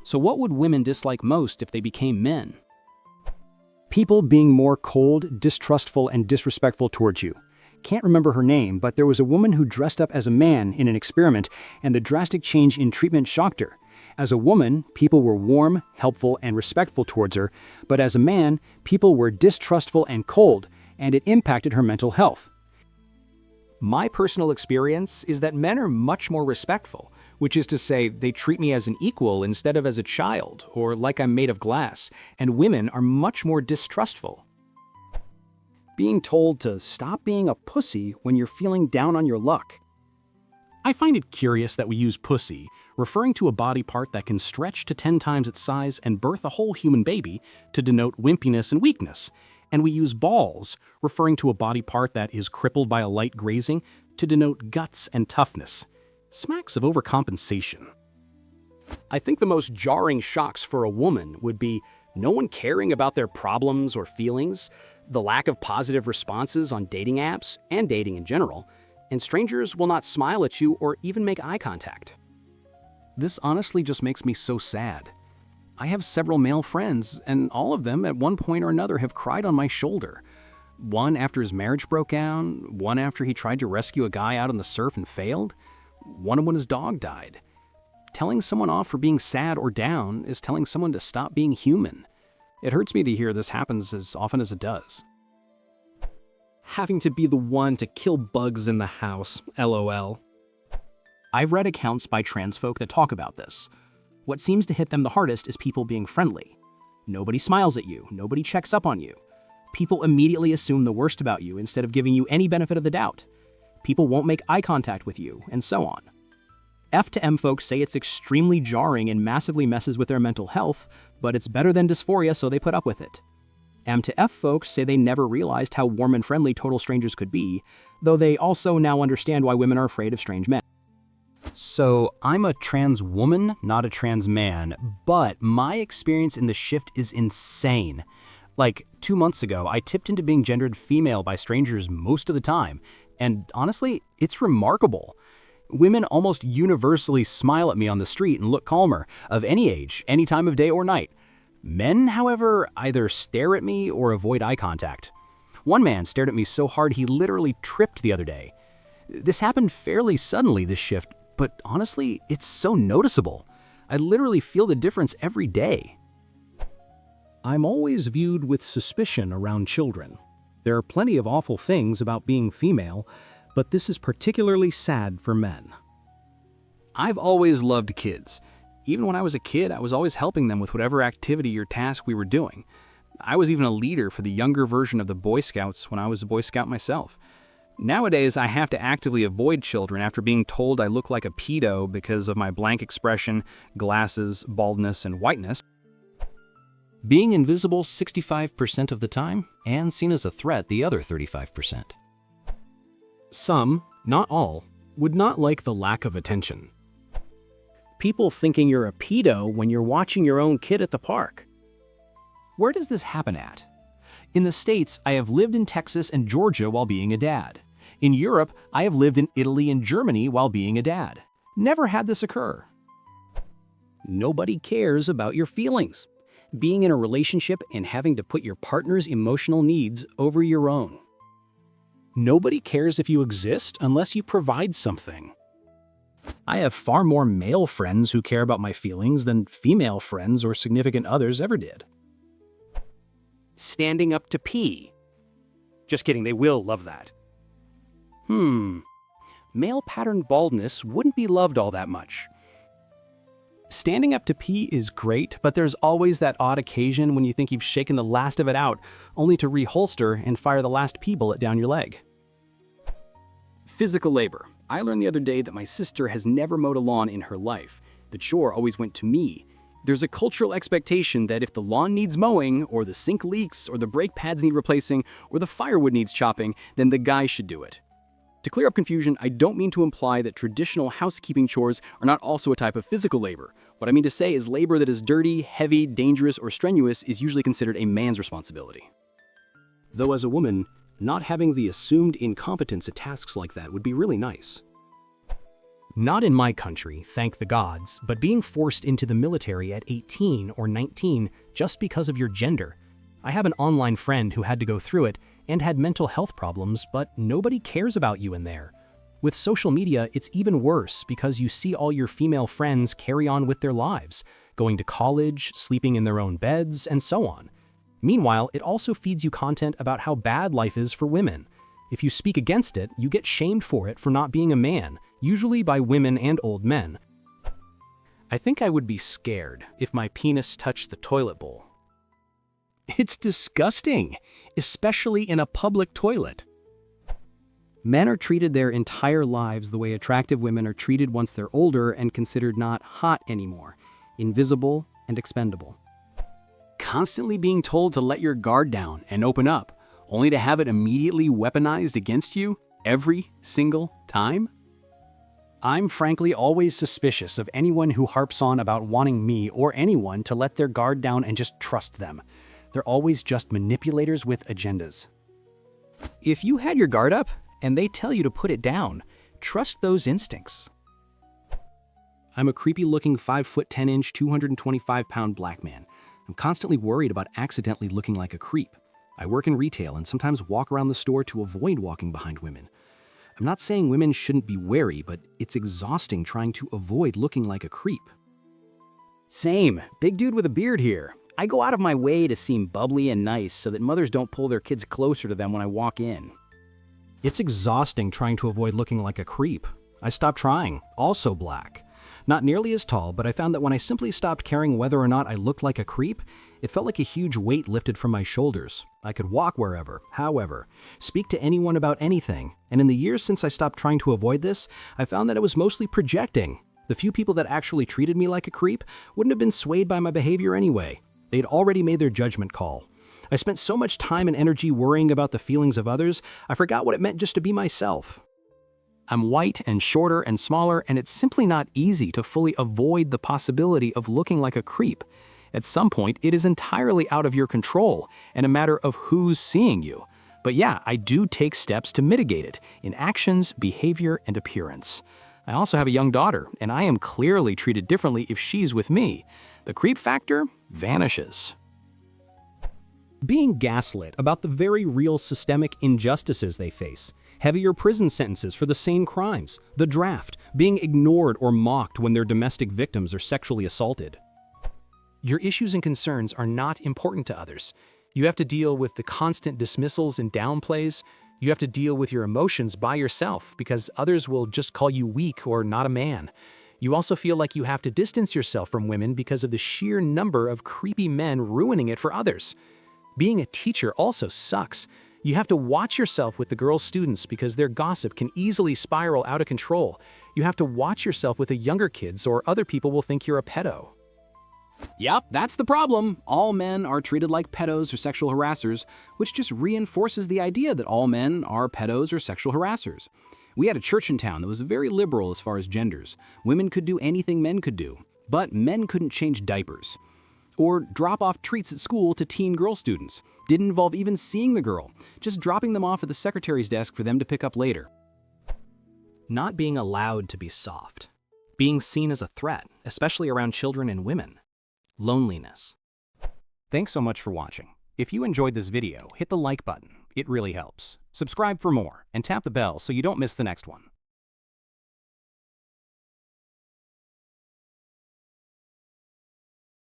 So what would women dislike most if they became men? People being more cold, distrustful, and disrespectful towards you. Can't remember her name, but there was a woman who dressed up as a man in an experiment, and the drastic change in treatment shocked her. As a woman, people were warm, helpful, and respectful towards her, but as a man, people were distrustful and cold, and it impacted her mental health. My personal experience is that men are much more respectful, which is to say they treat me as an equal instead of as a child or like I'm made of glass, and women are much more distrustful. Being told to stop being a pussy when you're feeling down on your luck. I find it curious that we use pussy, referring to a body part that can stretch to 10 times its size and birth a whole human baby, to denote wimpiness and weakness. And we use balls, referring to a body part that is crippled by a light grazing, to denote guts and toughness. Smacks of overcompensation. I think the most jarring shocks for a woman would be no one caring about their problems or feelings, the lack of positive responses on dating apps and dating in general, and strangers will not smile at you or even make eye contact. This honestly just makes me so sad. I have several male friends, and all of them at one point or another have cried on my shoulder. One after his marriage broke down, one after he tried to rescue a guy out on the surf and failed, one when his dog died. Telling someone off for being sad or down is telling someone to stop being human. It hurts me to hear this happens as often as it does. Having to be the one to kill bugs in the house, LOL. I've read accounts by trans folk that talk about this. What seems to hit them the hardest is people being friendly. Nobody smiles at you, nobody checks up on you. People immediately assume the worst about you instead of giving you any benefit of the doubt. People won't make eye contact with you, and so on. F to M folks say it's extremely jarring and massively messes with their mental health, but it's better than dysphoria, so they put up with it. M to F folks say they never realized how warm and friendly total strangers could be, though they also now understand why women are afraid of strange men. So, I'm a trans woman, not a trans man, but my experience in the shift is insane. Like, 2 months ago, I tipped into being gendered female by strangers most of the time, and honestly, it's remarkable. Women almost universally smile at me on the street and look calmer, of any age, any time of day or night. Men, however, either stare at me or avoid eye contact. One man stared at me so hard he literally tripped the other day. This happened fairly suddenly, this shift, but honestly, it's so noticeable. I literally feel the difference every day. I'm always viewed with suspicion around children. There are plenty of awful things about being female, but this is particularly sad for men. I've always loved kids. Even when I was a kid, I was always helping them with whatever activity or task we were doing. I was even a leader for the younger version of the Boy Scouts when I was a Boy Scout myself. Nowadays, I have to actively avoid children after being told I look like a pedo because of my blank expression, glasses, baldness, and whiteness. Being invisible 65% of the time, and seen as a threat the other 35%. Some, not all, would not like the lack of attention. People thinking you're a pedo when you're watching your own kid at the park. Where does this happen at? In the States, I have lived in Texas and Georgia while being a dad. In Europe, I have lived in Italy and Germany while being a dad. Never had this occur. Nobody cares about your feelings. Being in a relationship and having to put your partner's emotional needs over your own. Nobody cares if you exist unless you provide something. I have far more male friends who care about my feelings than female friends or significant others ever did. Standing up to pee. Just kidding, they will love that. Male pattern baldness wouldn't be loved all that much. Standing up to pee is great, but there's always that odd occasion when you think you've shaken the last of it out, only to reholster and fire the last pee bullet down your leg. Physical labor. I learned the other day that my sister has never mowed a lawn in her life. The chore always went to me. There's a cultural expectation that if the lawn needs mowing, or the sink leaks, or the brake pads need replacing, or the firewood needs chopping, then the guy should do it. To clear up confusion, I don't mean to imply that traditional housekeeping chores are not also a type of physical labor. What I mean to say is labor that is dirty, heavy, dangerous, or strenuous is usually considered a man's responsibility. Though as a woman, not having the assumed incompetence at tasks like that would be really nice. Not in my country, thank the gods, but being forced into the military at 18 or 19 just because of your gender. I have an online friend who had to go through it and had mental health problems, but nobody cares about you in there. With social media, it's even worse because you see all your female friends carry on with their lives, going to college, sleeping in their own beds, and so on. Meanwhile, it also feeds you content about how bad life is for women. If you speak against it, you get shamed for it for not being a man, usually by women and old men. I think I would be scared if my penis touched the toilet bowl. It's disgusting, especially in a public toilet. Men are treated their entire lives the way attractive women are treated once they're older and considered not hot anymore, invisible and expendable. Constantly being told to let your guard down and open up, only to have it immediately weaponized against you every single time? I'm frankly always suspicious of anyone who harps on about wanting me or anyone to let their guard down and just trust them. They're always just manipulators with agendas. If you had your guard up and they tell you to put it down, trust those instincts. I'm a creepy-looking 5'10", 225-pound black man. I'm constantly worried about accidentally looking like a creep. I work in retail and sometimes walk around the store to avoid walking behind women. I'm not saying women shouldn't be wary, but it's exhausting trying to avoid looking like a creep. Same. Big dude with a beard here. I go out of my way to seem bubbly and nice so that mothers don't pull their kids closer to them when I walk in. It's exhausting trying to avoid looking like a creep. I stopped trying, also black. Not nearly as tall, but I found that when I simply stopped caring whether or not I looked like a creep, it felt like a huge weight lifted from my shoulders. I could walk wherever, however, speak to anyone about anything, and in the years since I stopped trying to avoid this, I found that it was mostly projecting. The few people that actually treated me like a creep wouldn't have been swayed by my behavior anyway. They'd already made their judgment call. I spent so much time and energy worrying about the feelings of others, I forgot what it meant just to be myself. I'm white and shorter and smaller, and it's simply not easy to fully avoid the possibility of looking like a creep. At some point, it is entirely out of your control and a matter of who's seeing you. But yeah, I do take steps to mitigate it in actions, behavior, and appearance. I also have a young daughter, and I am clearly treated differently if she's with me. The creep factor vanishes. Being gaslit about the very real systemic injustices they face, heavier prison sentences for the same crimes, the draft, being ignored or mocked when their domestic victims are sexually assaulted. Your issues and concerns are not important to others. You have to deal with the constant dismissals and downplays. You have to deal with your emotions by yourself because others will just call you weak or not a man. You also feel like you have to distance yourself from women because of the sheer number of creepy men ruining it for others. Being a teacher also sucks. You have to watch yourself with the girl students because their gossip can easily spiral out of control. You have to watch yourself with the younger kids or other people will think you're a pedo. Yep, that's the problem. All men are treated like pedos or sexual harassers, which just reinforces the idea that all men are pedos or sexual harassers. We had a church in town that was very liberal as far as genders. Women could do anything men could do, but men couldn't change diapers. Or drop off treats at school to teen girl students. Didn't involve even seeing the girl, just dropping them off at the secretary's desk for them to pick up later. Not being allowed to be soft. Being seen as a threat, especially around children and women. Loneliness. Thanks so much for watching. If you enjoyed this video, hit the like button. It really helps. Subscribe for more and tap the bell so you don't miss the next one.